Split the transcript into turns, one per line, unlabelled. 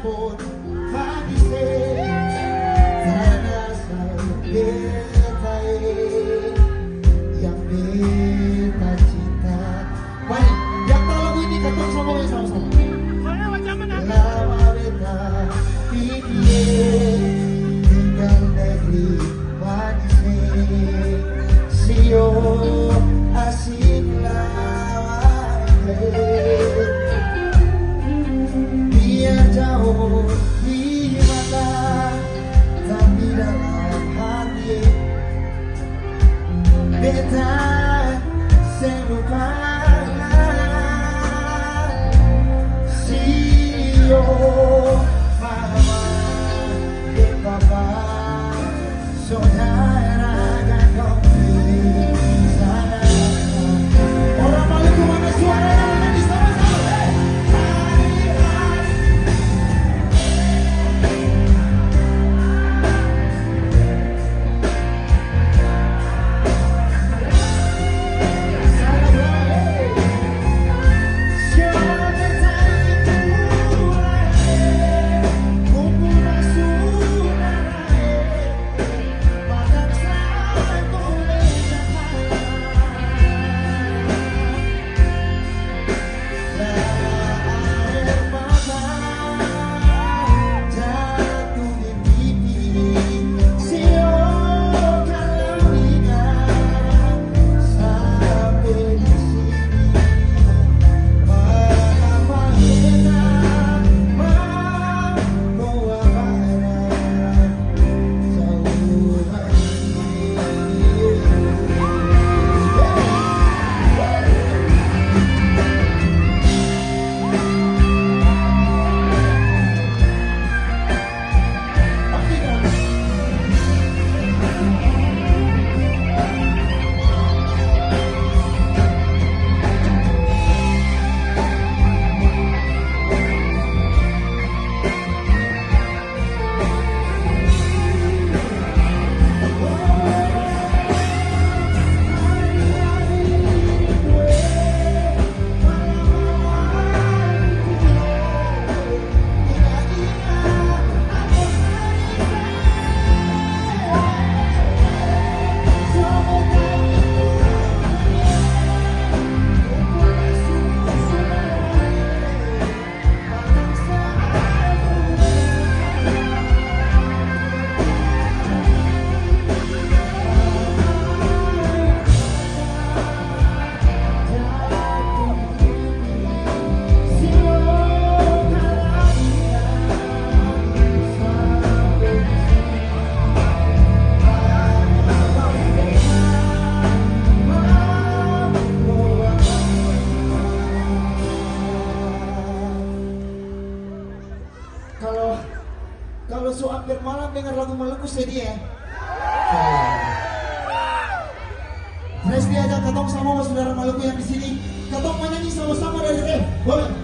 pun manisnya karena saya yang beta cinta. Baik, yang tahu lagu ini ketemu sama-sama. Lama beta pikir tinggal negeri manisnya sio asing lawan biar jauh di mata tapi dalam hati beta selupakan sio mama dan papa saudara dan kopi sana. Orang Maluku mana suaranya menyanyi sama-sama? Kalau so hampir malam dengar lagu Maluku sedih ya. Fresh diajak ketemu sama saudara Maluku yang di sini. Ketemu menyanyi sama-sama dari boleh.